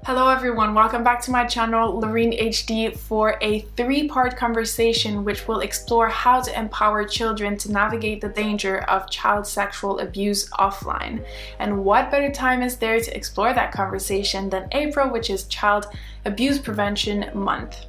Hello everyone, welcome back to my channel RAINN HD for a three-part conversation which will explore how to empower children to navigate the danger of child sexual abuse offline. And what better time is there to explore that conversation than April, which is Child Abuse Prevention Month.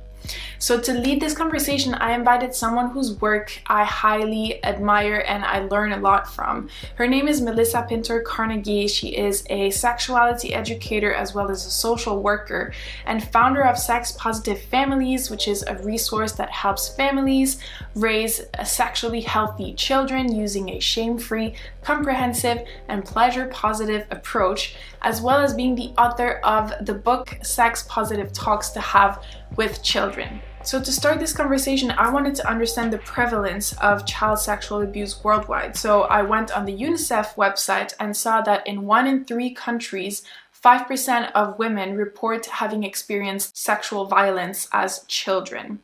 So to lead this conversation, I invited someone whose work I highly admire and I learn a lot from. Her name is Pintor Carnagey. She is a sexuality educator as well as a social worker and founder of Sex Positive Families, which is a resource that helps families raise sexually healthy children using a shame-free, comprehensive, and pleasure-positive approach, as well as being the author of the book Sex Positive Talks to Have with Children. So to start this conversation, I wanted to understand the prevalence of child sexual abuse worldwide. So I went on the UNICEF website and saw that in 1 in 3 countries, 5% of women report having experienced sexual violence as children.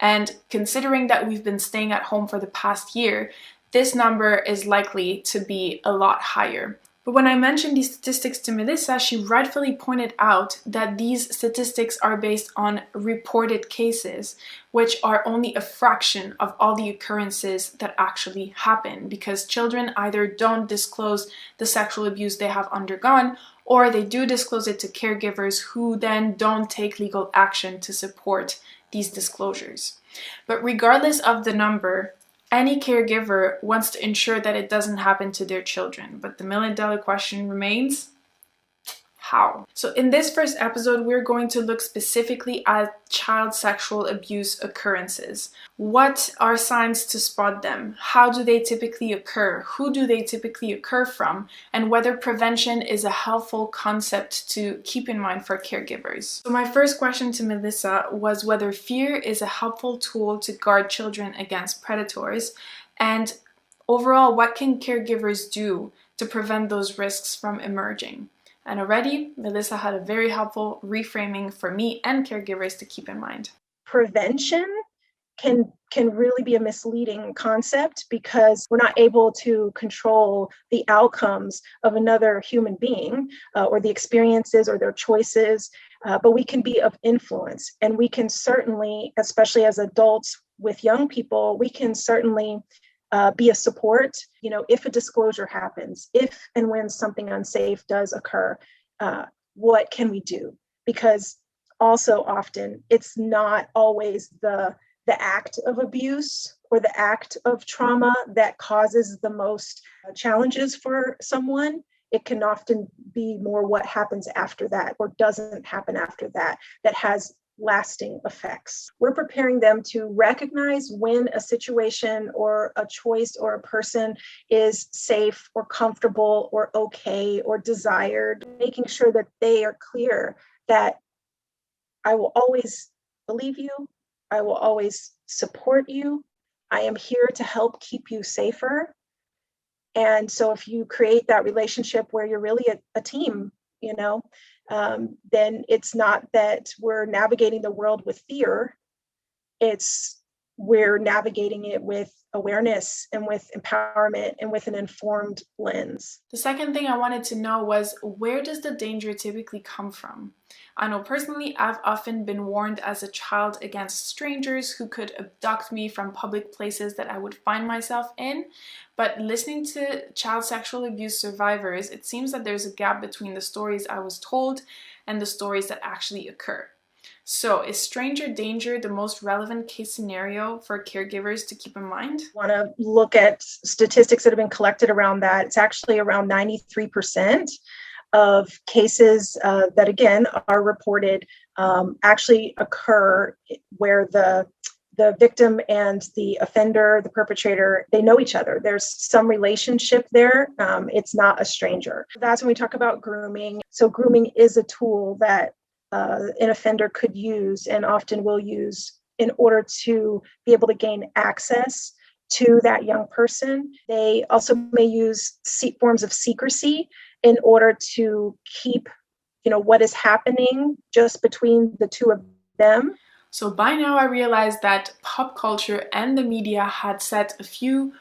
And considering that we've been staying at home for the past year, this number is likely to be a lot higher. But when I mentioned these statistics to Melissa, she rightfully pointed out that these statistics are based on reported cases, which are only a fraction of all the occurrences that actually happen, because children either don't disclose the sexual abuse they have undergone, or they do disclose it to caregivers who then don't take legal action to support these disclosures. But regardless of the number, any caregiver wants to ensure that it doesn't happen to their children. But the million-dollar question remains, how? So in this first episode, we're going to look specifically at child sexual abuse occurrences. What are signs to spot them? How do they typically occur? Who do they typically occur from? And whether prevention is a helpful concept to keep in mind for caregivers. So my first question to Melissa was whether fear is a helpful tool to guard children against predators, and overall, what can caregivers do to prevent those risks from emerging? And already, Melissa had a very helpful reframing for me and caregivers to keep in mind. Prevention can really be a misleading concept because we're not able to control the outcomes of another human being or the experiences or their choices, but we can be of influence. And we can certainly, especially as adults with young people, we can certainly be a support. If a disclosure happens, if and when something unsafe does occur, what can we do? Because also often it's not always the act of abuse or the act of trauma that causes the most challenges for someone. It can often be more what happens after that or doesn't happen after that has lasting effects. We're preparing them to recognize when a situation or a choice or a person is safe or comfortable or okay or desired, making sure that they are clear that I will always believe you, I will always support you, I am here to help keep you safer. And so if you create that relationship where you're really a team, then it's not that we're navigating the world with fear. We're navigating it with awareness and with empowerment and with an informed lens. The second thing I wanted to know was, where does the danger typically come from? I know personally, I've often been warned as a child against strangers who could abduct me from public places that I would find myself in. But listening to child sexual abuse survivors, it seems that there's a gap between the stories I was told and the stories that actually occur. So is stranger danger the most relevant case scenario for caregivers to keep in mind? Want to look at statistics that have been collected around that. It's actually around 93% of cases that, again, are reported actually occur where the victim and the offender, the perpetrator, they know each other. There's some relationship there. It's not a stranger. That's when we talk about grooming. So grooming is a tool that an offender could use and often will use in order to be able to gain access to that young person. They also may use forms of secrecy in order to keep, what is happening just between the two of them. So by now I realized that pop culture and the media had set a few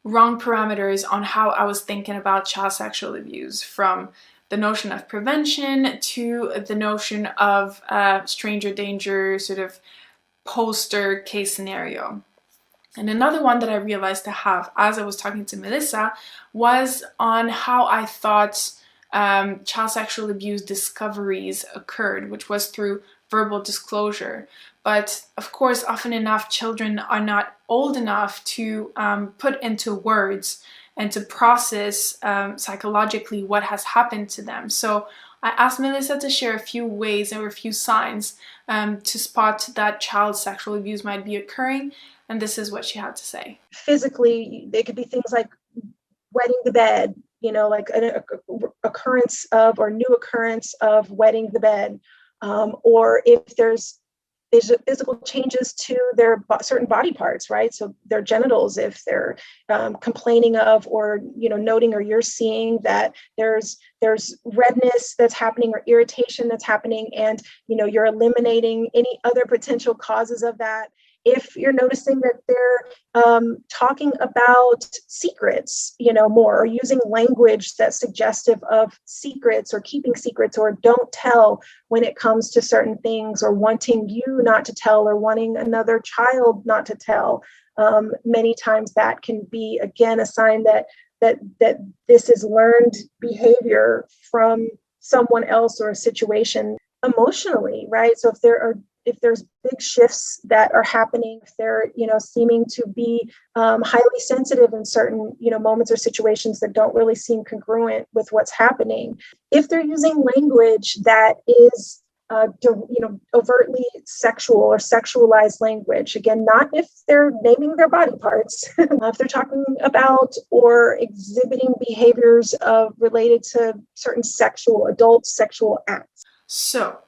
wrong parameters on how I was thinking about child sexual abuse, from the the notion of prevention to the notion of stranger danger sort of poster case scenario. And another one that I realized to have as I was talking to Melissa was on how I thought child sexual abuse discoveries occurred, which was through verbal disclosure. But of course, often enough, children are not old enough to put into words and to process psychologically what has happened to them. So I asked Melissa to share a few ways or a few signs to spot that child sexual abuse might be occurring. And this is what she had to say. Physically, they could be things like wetting the bed, like an occurrence of or new occurrence of wetting the bed. Or if there's physical changes to their certain body parts, right? So their genitals, if they're complaining of or noting or you're seeing that there's redness that's happening or irritation that's happening, and you're eliminating any other potential causes of that. If you're noticing that they're talking about secrets, more, or using language that's suggestive of secrets or keeping secrets or don't tell when it comes to certain things, or wanting you not to tell or wanting another child not to tell, many times that can be, again, a sign that this is learned behavior from someone else or a situation emotionally, right? So if there's big shifts that are happening, if they're, seeming to be highly sensitive in certain, moments or situations that don't really seem congruent with what's happening, if they're using language that is, overtly sexual or sexualized language, again, not if they're naming their body parts, if they're talking about or exhibiting behaviors related to certain adult sexual acts. So,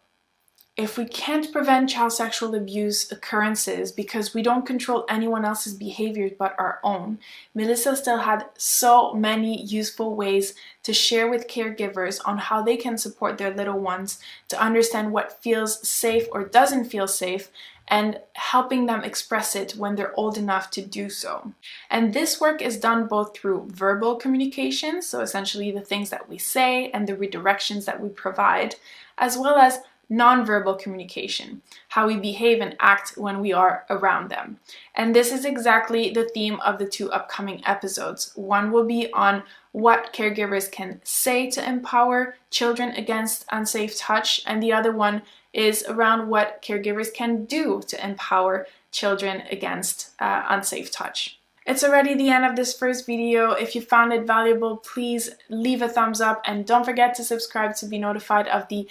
if we can't prevent child sexual abuse occurrences because we don't control anyone else's behaviors but our own, Melissa still had so many useful ways to share with caregivers on how they can support their little ones to understand what feels safe or doesn't feel safe, and helping them express it when they're old enough to do so. And this work is done both through verbal communication, so essentially the things that we say and the redirections that we provide, as well as nonverbal communication, how we behave and act when we are around them. And this is exactly the theme of the 2 upcoming episodes. One will be on what caregivers can say to empower children against unsafe touch, and the other one is around what caregivers can do to empower children against unsafe touch. It's already the end of this first video. If you found it valuable, please leave a thumbs up and don't forget to subscribe to be notified of the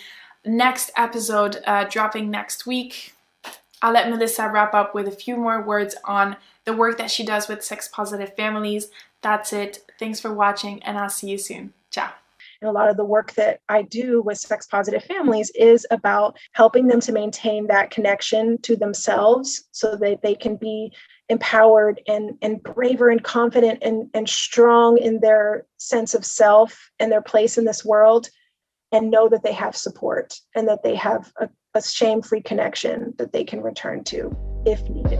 next episode dropping next week. I'll let Melissa wrap up with a few more words on the work that she does with sex-positive families. That's it. Thanks for watching, and I'll see you soon. Ciao. And a lot of the work that I do with sex-positive families is about helping them to maintain that connection to themselves so that they can be empowered and braver and confident and strong in their sense of self and their place in this world, and know that they have support and that they have a shame-free connection that they can return to if needed.